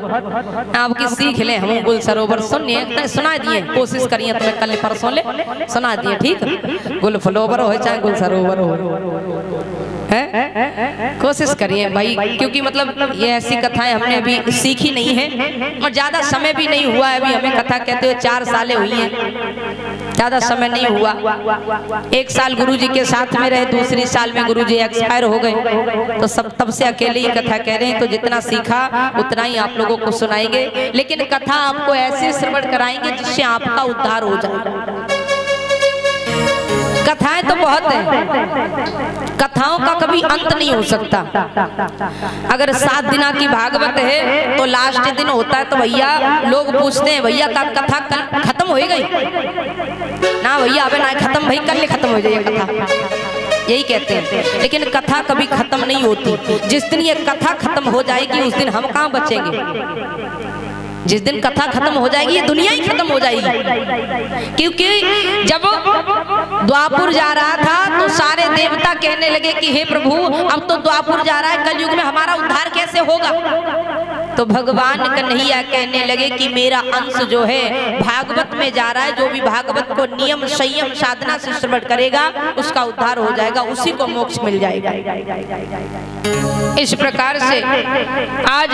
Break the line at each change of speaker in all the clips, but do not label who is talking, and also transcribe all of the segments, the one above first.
आपकी सीख ले। हम गुल सरोवर सुनिए सुना दिए, कोशिश करिए तुम्हें कल परसों ले सुना दिए, ठीक। गुल फ्लोवर हो चाहे गुल सरोवर हो, है कोशिश करिए भाई, क्योंकि मतलब ये ऐसी कथाएं हमने अभी सीखी नहीं है और ज्यादा समय भी नहीं हुआ है। अभी हमें कथा कहते हुए 4 सालें हुई हैं, ज्यादा समय नहीं हुआ। 1 साल गुरुजी के साथ में रहे, दूसरी साल में गुरुजी एक्सपायर हो गए, तो सब तब से अकेले ही कथा कह रहे हैं। तो जितना सीखा उतना ही आप लोगों को सुनाएंगे, लेकिन कथा आपको ऐसे श्रवण कराएंगे जिससे आपका उद्धार हो जाए। कथाएं तो बहुत हैं, कथाओं का कभी अंत नहीं हो सकता। अगर 7 दिना की भागवत है तो लास्ट दिन होता है तो भैया लोग पूछते हैं भैया का कथा कल खत्म हो गई ना भैया, अबे ना खत्म भाई, कल खत्म हो जाए कथा, यही कहते हैं। लेकिन कथा कभी खत्म नहीं होती। जिस दिन ये कथा खत्म हो जाएगी उस दिन हम कहाँ बचेंगे। जिस दिन कथा खत्म हो जाएगी ये दुनिया ही खत्म हो जाएगी। क्योंकि जब द्वापुर जा रहा था तो सारे देवता कहने लगे कि हे प्रभु अब तो द्वापुर जा रहा है, कलयुग में हमारा उद्धार कैसे होगा। तो भगवान कन्हैया कहने लगे कि मेरा अंश जो है भागवत में जा रहा है, जो भी भागवत को नियम संयम साधना से श्रवण करेगा उसका उद्धार हो जाएगा, उसी को मोक्ष मिल जाएगा। इस प्रकार से आज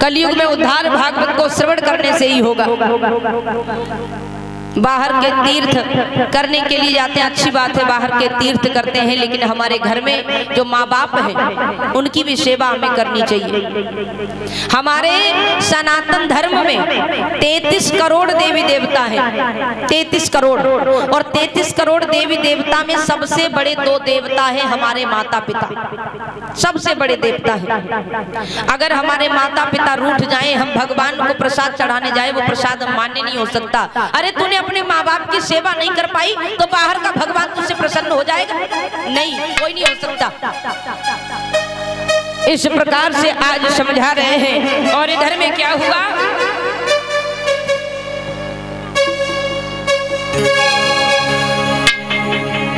कलयुग में उद्धार भागवत को श्रवण करने से ही होगा। बाहर के तीर्थ करने के लिए जाते हैं, अच्छी बात है, बाहर के तीर्थ करते हैं, लेकिन हमारे घर में जो माँ बाप हैं उनकी भी सेवा हमें करनी चाहिए। हमारे सनातन धर्म में 33 करोड़ देवी देवता हैं, 33 करोड़, और 33 करोड़ देवी देवता में सबसे बड़े 2 देवता हैं हमारे माता पिता, सबसे बड़े देवता हैं। अगर हमारे माता पिता रूठ जाएं, हम भगवान को प्रसाद चढ़ाने जाए, वो प्रसाद मान्य नहीं हो सकता। अरे तूने अपने माँ बाप की सेवा नहीं कर पाई तो बाहर का भगवान तुझसे प्रसन्न हो जाएगा? नहीं, कोई नहीं हो सकता। इस प्रकार से आज समझा रहे हैं। और इधर में क्या हुआ,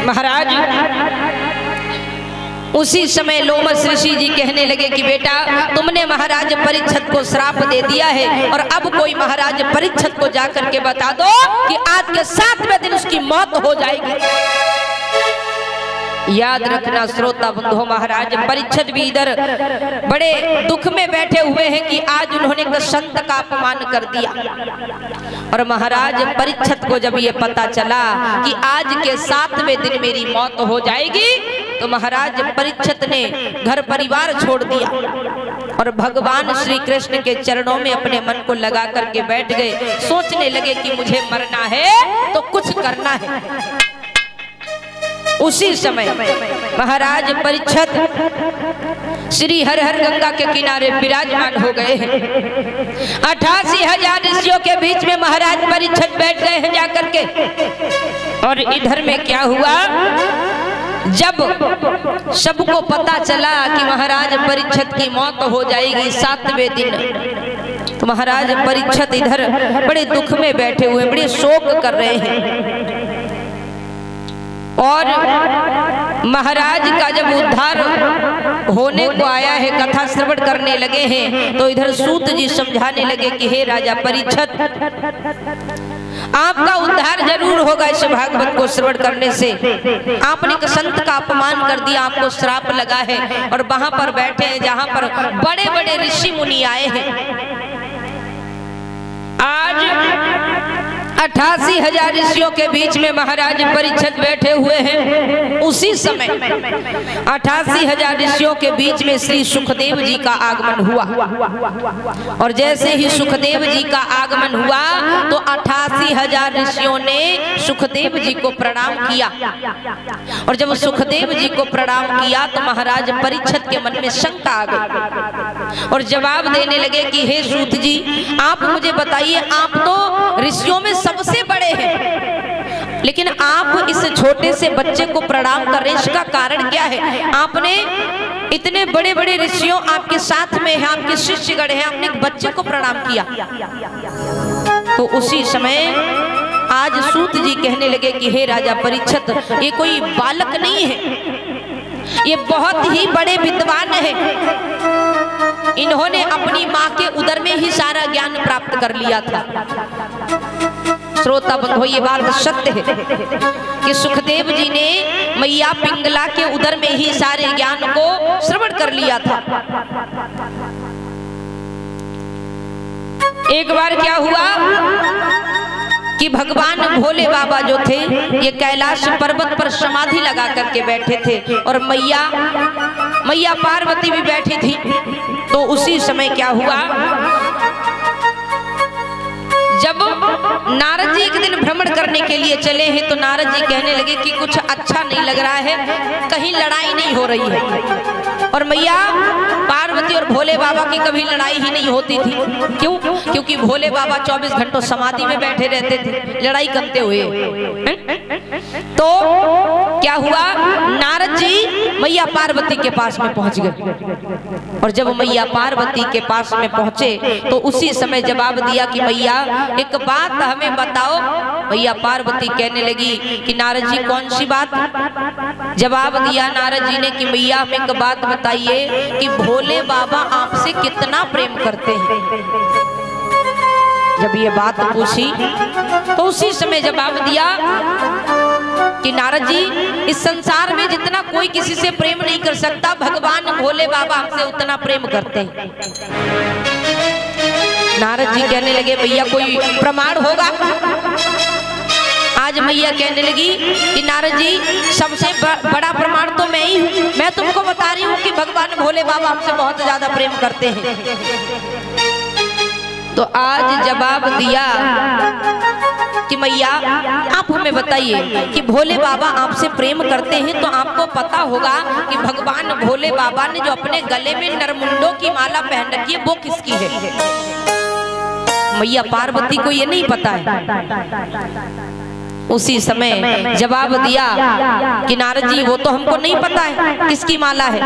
महाराज उसी समय लोमस ऋषि जी कहने लगे कि बेटा तुमने महाराज परीक्षित को श्राप दे दिया है, और अब कोई महाराज परीक्षित को जाकर के बता दो कि आज के 7वें दिन उसकी मौत हो जाएगी। याद रखना श्रोता बंधुओं, महाराज परीक्षित भी इधर बड़े दुख में बैठे हुए हैं कि आज उन्होंने एक संत का अपमान कर दिया। और महाराज परीक्षित को जब ये पता चला कि आज के 7वें दिन मेरी मौत हो जाएगी, तो महाराज परीक्षित ने घर परिवार छोड़ दिया और भगवान श्री कृष्ण के चरणों में अपने मन को लगा करके बैठ गए। सोचने लगे कि मुझे मरना है तो कुछ करना है। उसी समय महाराज परीक्षित श्री हर हर गंगा के किनारे विराजमान हो गए हैं। 88,000 ऋषियों के बीच में महाराज परीक्षित बैठ गए हैं जाकर के। और इधर में क्या हुआ, जब सबको पता चला कि महाराज परीक्षित की मौत हो जाएगी 7वें दिन, तो महाराज परीक्षित इधर बड़े दुख में बैठे हुए, बड़े शोक कर रहे हैं। और महाराज का जब उद्धार होने को आया है, कथा श्रवण करने लगे हैं, तो इधर सूत जी समझाने लगे कि हे राजा परीक्षित आपका उद्धार जरूर होगा इस भागवत को श्रवण करने से। आपने एक संत का अपमान कर दिया, आपको श्राप लगा है, और वहां पर बैठे हैं जहां पर बड़े बड़े ऋषि मुनि आए हैं। आज 88,000 ऋषियों के बीच में महाराज परीक्षित बैठे हुए हैं। उसी समय 88,000 ऋषियों के बीच में श्री सुखदेव जी का आगमन हुआ। और जैसे ही सुखदेव जी का आगमन हुआ तो 88,000 ऋषियों ने सुखदेव जी को प्रणाम किया। और जब सुखदेव जी को प्रणाम किया तो महाराज परीक्षित के मन में शंका आ गई और जवाब देने लगे कि हे सूत जी, आप मुझे बताइए, आप तो ऋषियों में सबसे बड़े हैं, लेकिन आप इस छोटे से बच्चे को प्रणाम कर रहे हैं, इसका कारण क्या है? आपने इतने बड़े बड़े ऋषियों आपके साथ में हैं, आपके शिष्यगण हैं, आपने एक बच्चे को प्रणाम किया। तो उसी समय आज सूत जी कहने लगे कि हे राजा परीक्षित, ये कोई बालक नहीं है, ये बहुत ही बड़े विद्वान हैं। इन्होंने अपनी माँ के ज्ञान प्राप्त कर लिया था। श्रोता बंधुओं, ये बात सत्य है कि सुखदेव जी ने मैया पिंगला के उदर में ही सारे ज्ञान को श्रवण कर लिया था। एक बार क्या हुआ कि भगवान भोले बाबा जो थे ये कैलाश पर्वत पर समाधि लगा करके बैठे थे और मैया पार्वती भी बैठी थी। तो उसी समय क्या हुआ, जब नारद जी एक दिन भ्रमण करने के लिए चले हैं तो नारद जी कहने लगे कि कुछ अच्छा नहीं लग रहा है, कहीं लड़ाई नहीं हो रही है। और मैया पार्वती और भोले बाबा की कभी लड़ाई ही नहीं होती थी। क्यों? क्योंकि भोले बाबा 24 घंटों समाधि में बैठे रहते थे, लड़ाई करते हुए। तो क्या हुआ, नारद जी मैया पार्वती के पास में पहुंच गए और जब मैया पार्वती के पास में पहुंचे तो उसी समय जवाब दिया कि मैया एक बात हमें बताओ। मैया पार्वती कहने लगी कि नारद जी कौन सी बात? जवाब दिया नारद जी ने कि मैया हमें एक बात बताइए कि भोले बाबा आपसे कितना प्रेम करते हैं। जब ये बात पूछी तो उसी समय जवाब दिया कि नारद जी इस संसार में जितना कोई किसी से प्रेम नहीं कर सकता, भगवान भोले बाबा हमसे उतना प्रेम करते हैं। नारद जी कहने लगे भैया कोई प्रमाण होगा? आज मैया कहने लगी कि नारद जी सबसे बड़ा प्रमाण तो मैं ही हूँ। मैं तुमको बता रही हूँ कि भगवान भोले बाबा हमसे बहुत ज्यादा प्रेम करते हैं। तो आज जवाब दिया कि मैया आप हमें बताइए कि भोले बाबा आपसे प्रेम करते हैं तो आपको पता होगा कि भगवान भोले बाबा ने जो अपने गले में नरमुंडों की माला पहन रखी है वो किसकी है? मैया पार्वती को ये नहीं पता है। उसी समय जवाब दिया कि नारद जी वो तो हमको नहीं पता है किसकी माला है।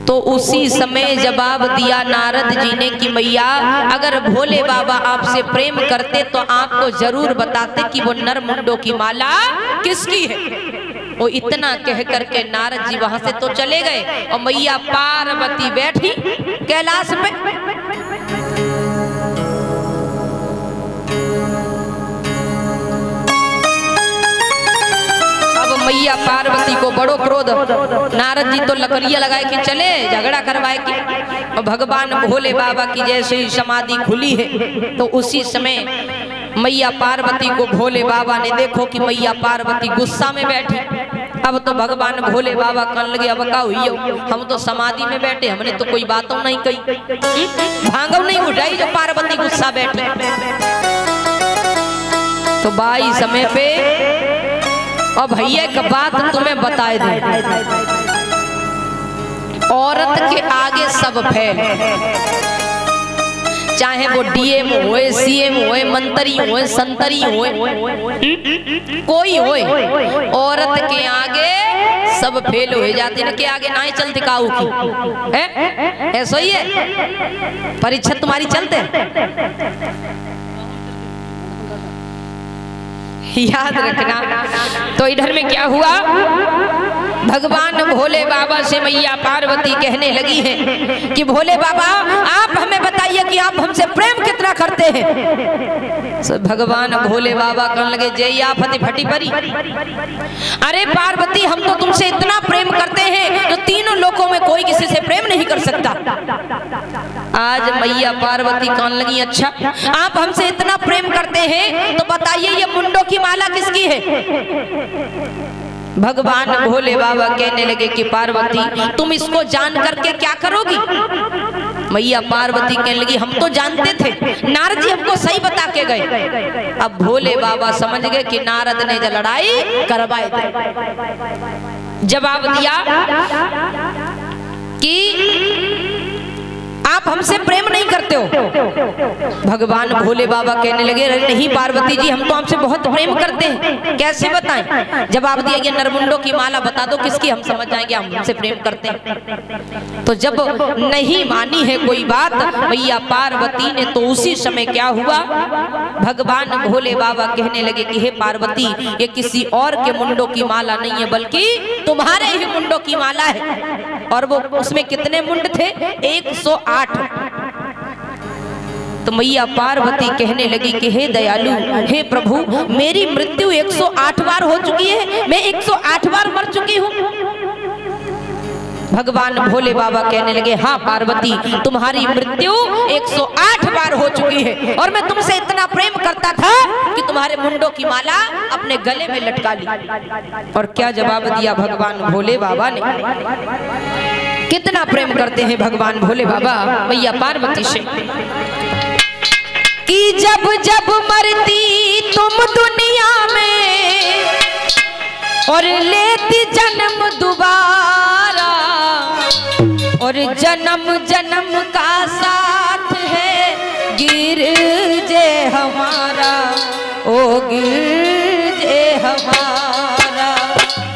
तो उसी समय जवाब दिया नारद जी ने कि मैया अगर भोले बाबा आपसे प्रेम करते तो आपको जरूर बताते कि वो नरमुंडों की माला किसकी है। वो इतना कह करके नारद जी वहां से तो चले गए और मैया पार्वती बैठी कैलाश पे। मैया पार्वती को बड़ो क्रोध, नारद जी तो लकड़ियां लगाए कि चले झगड़ा करवाए कि, और भगवान भोले बाबा की जैसे ही समाधि खुली है तो उसी समय मैया पार्वती को भोले बाबा ने देखो कि मैया पार्वती गुस्सा में बैठी। अब तो भगवान भोले बाबा कहने लगे अब का हुई, हम तो समाधि में बैठे, हमने तो कोई बातों नहीं कही, भांगव नहीं उठाई जो पार्वती गुस्सा बैठी। तो बाई समय पे और भैया एक बात तुम्हें बताए दे, औरत के आगे सब फैल, चाहे वो डीएम होए, सीएम होए, मंत्री होए, संतरी होए, कोई होए, औरत के आगे सब फेल हो जाते हैं। के आगे ना ही चलते काऊ की है, ऐसा ही है। परीक्षा तुम्हारी चलते याद रखना। तो इधर में क्या हुआ, भगवान भोले बाबा से मैया पार्वती कहने लगी है कि भोले बाबा आप हमें बताइए कि आप हमसे प्रेम कितना करते हैं। so, भगवान भोले बाबा कहने लगे जय आफत फटी परी, अरे पार्वती हम तो तुमसे इतना प्रेम करते हैं जो तीनों लोकों में कोई किसी से प्रेम नहीं कर सकता। आज मैया पार्वती कहने लगी अच्छा आप हमसे इतना प्रेम करते हैं तो बताइए ये मुंडों की माला किसकी है। भगवान भोले बाबा कहने लगे कि पार्वती तुम इसको जान करके क्या करोगी। मैया पार्वती कहने लगी हम तो जानते थे, नारद जी हमको सही बता के गए। अब भोले बाबा समझ गए कि नारद ने जो लड़ाई करवाई थी। जवाब दिया कि आप हमसे प्रेम नहीं करते हो। भगवान भोले बाबा कहने लगे नहीं पार्वती जी हम तो हमसे बहुत प्रेम करते हैं, कैसे बताएं। जवाब दिया कि नरमुंडों की माला बता दो किसकी, हम समझ जाएंगे हम हमसे प्रेम करते हैं। तो जब नहीं मानी है कोई बात मैया पार्वती ने तो उसी समय क्या हुआ, भगवान भोले बाबा कहने लगे कि हे पार्वती ये किसी और के मुंडों की माला नहीं है बल्कि तुम्हारे ही मुंडों की माला है। और वो उसमें कितने मुंड थे, 108। तो मैया पार्वती कहने लगी कि हे दयालु, हे प्रभु, मेरी मृत्यु 108 बार हो चुकी है, मैं 108 बार मर चुकी हूँ। भगवान भोले बाबा कहने लगे, हाँ पार्वती, तुम्हारी मृत्यु 108 बार हो चुकी है और मैं तुमसे इतना प्रेम करता था कि तुम्हारे मुंडों की माला अपने गले में लटका ली। और क्या जवाब दिया भगवान भोले बाबा ने? कितना प्रेम करते हैं भगवान भोले बाबा मैया पार्वती से कि जब जब मरती तुम दुनिया में और लेती जन्म दोबारा, और जन्म जन्म का साथ है गिरजे हमारा, ओ गिरजे हमारा,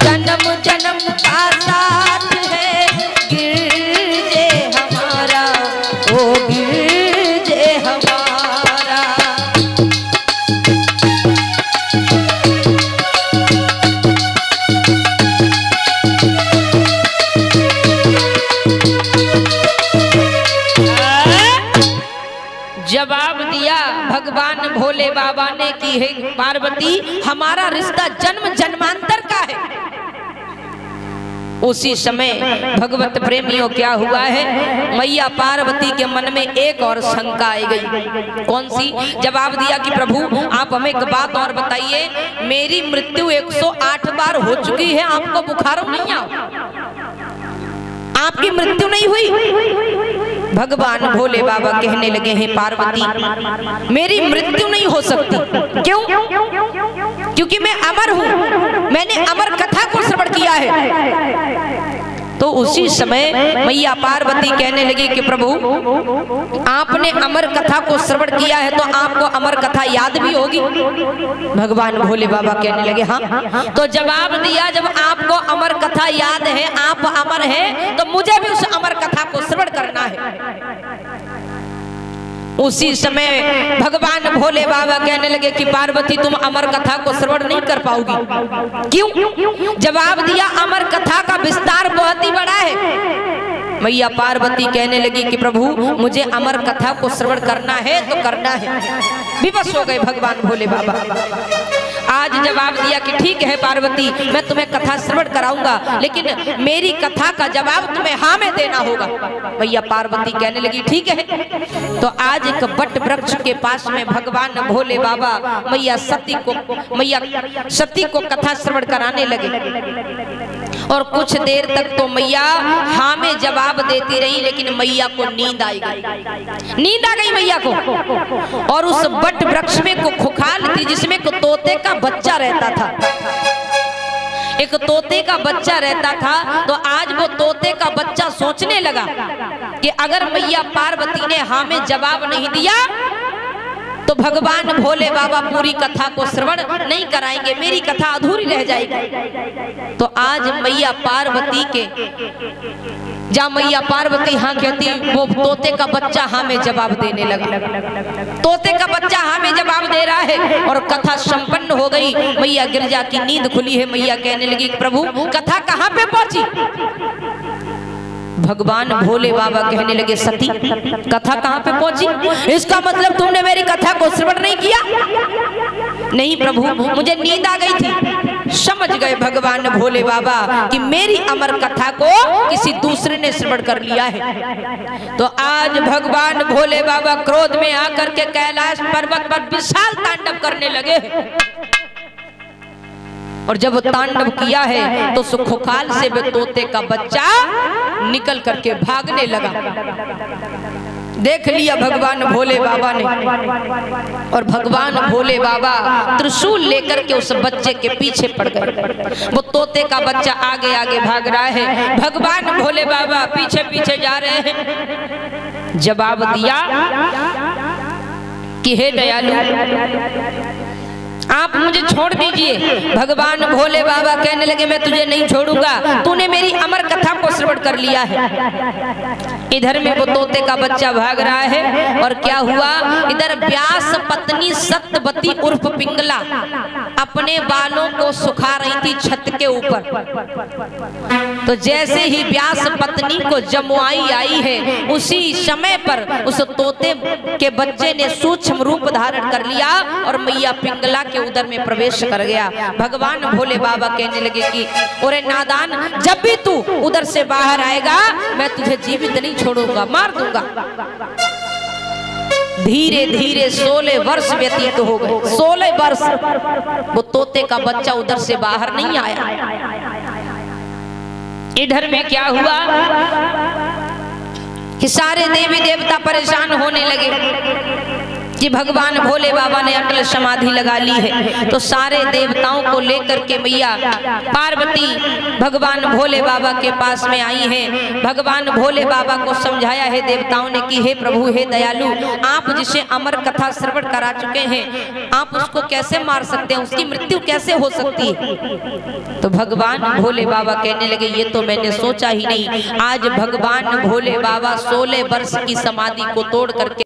जन्म जन्म का साथ है गिरजे हमारा, ओ गिरजे हमारा। जवाब दिया भगवान भोले बाबा ने कि हे पार्वती, हमारा रिश्ता जन्म जन्मांतर का है। उसी समय भगवत प्रेमियों क्या हुआ है, मैया पार्वती के मन में एक और शंका आई गई। कौन सी? जवाब दिया कि प्रभु आप हमें एक बात और बताइए, मेरी मृत्यु 108 बार हो चुकी है, आपको बुखार नहीं आया, आपकी मृत्यु नहीं हुई? भगवान भोले बाबा कहने लगे, हैं पार्वती, मेरी मृत्यु नहीं हो सकती। क्यों? क्योंकि मैं अमर हूँ, मैंने अमर कथा को श्रवण किया है। तो उसी समय मैया पार्वती कहने लगी कि प्रभु आपने अमर कथा को श्रवण किया है तो आपको अमर कथा याद भी होगी। भगवान भोले बाबा कहने लगे हाँ। तो जवाब दिया, जब आपको अमर कथा याद है, आप अमर हैं, तो मुझे भी उस अमर कथा को श्रवण करना है। उसी समय भगवान भोले बाबा कहने लगे कि पार्वती तुम अमर कथा को श्रवण नहीं कर पाओगी। क्यों? जवाब दिया, अमर कथा का विस्तार बहुत ही बड़ा है। मैया पार्वती कहने लगी कि प्रभु मुझे अमर कथा को श्रवण करना है तो करना है। विवश हो गए भगवान भोले बाबा। आज जवाब दिया कि ठीक है पार्वती, मैं तुम्हें कथा श्रवण कराऊंगा, लेकिन मेरी कथा का जवाब तुम्हें हाँ में देना होगा। मैया पार्वती कहने लगी ठीक है। तो आज एक बट वृक्ष के पास में भगवान भोले बाबा मैया सती को कथा श्रवण कराने लगे। और कुछ देर तक तो मैया हाँ में जवाब देती रही, लेकिन मैया को नींद आई गई। नींद आ गई मैया को। और उस बट वृक्ष में को खुखाल थी जिसमें को तोते का बच्चा रहता था। एक तोते का बच्चा रहता था। तो आज वो तोते का बच्चा सोचने लगा कि अगर मैया पार्वती ने हाँ में जवाब नहीं दिया तो भगवान भोले बाबा पूरी कथा को श्रवण नहीं कराएंगे, मेरी कथा अधूरी रह जाएगी। तो आज मैया पार्वती के जहाँ मैया पार्वती हाँ कहती, वो तोते का बच्चा हाँ में जवाब देने लगा। तोते का बच्चा हाँ में जवाब दे रहा है और कथा संपन्न हो गई। मैया गिरजा की नींद खुली है। मैया कहने लगी प्रभु कथा कहाँ पे पहुंची? भगवान भोले बाबा कहने लगे सती कथा कहाँ पे पहुंची? इसका मतलब तुमने मेरी कथा को श्रवण नहीं किया? नहीं प्रभु, मुझे नींद आ गई थी। समझ गए भगवान भोले बाबा कि मेरी अमर कथा को किसी दूसरे ने श्रवण कर लिया है। तो आज भगवान भोले बाबा क्रोध में आकर के कैलाश पर्वत पर विशाल तांडव करने लगे। और जब तांडव किया है तो सुखोखाल से वे तोते का बच्चा निकल करके भागने लगा। देख लिया भगवान भोले बाबा ने। और भगवान भोले बाबा त्रिशूल लेकर के उस बच्चे के पीछे पड़ गए। वो तोते का बच्चा आगे आगे भाग रहा है, भगवान भोले बाबा पीछे पीछे जा रहे हैं। जवाब दिया कि हे दयालु आप मुझे छोड़ दीजिए। भगवान भोले बाबा कहने लगे मैं तुझे नहीं छोड़ूंगा, तूने मेरी अमर कथा को श्रवण कर लिया है। इधर में वो तोते का बच्चा भाग रहा है। और क्या हुआ, इधर व्यास पत्नी सत्यवती उर्फ पिंगला अपने बालों को सुखा रही थी छत के ऊपर। तो जैसे ही व्यास पत्नी को जमुआई आई है, उसी समय पर उस तोते के बच्चे ने सूक्ष्म रूप धारण कर लिया और मैया पिंगला के उदर में प्रवेश कर गया। भगवान भोले बाबा कहने लगे कि ओरे नादान, जब भी तू उधर से बाहर आएगा मैं तुझे जीवित नहीं छोड़ूंगा, मार दूंगा। धीरे धीरे 16 वर्ष व्यतीत हो गए। 16 वर्ष वो तोते का बच्चा उधर से बाहर नहीं आया। इधर में क्या हुआ कि सारे देवी देवता परेशान होने लगे कि भगवान भोले बाबा ने अटल समाधि लगा ली है। तो सारे देवताओं को लेकर के मैया पार्वती भगवान भोले बाबा के पास में आई हैं। भगवान भोले बाबा को समझाया है देवताओं ने कि हे प्रभु, हे दयालु, आप जिसे अमर कथा श्रवण करा चुके हैं, आप उसको कैसे मार सकते हैं, उसकी मृत्यु कैसे हो सकती है। तो भगवान भोले बाबा कहने लगे ये तो मैंने सोचा ही नहीं। आज भगवान भोले बाबा 16 वर्ष की समाधि को तोड़ करके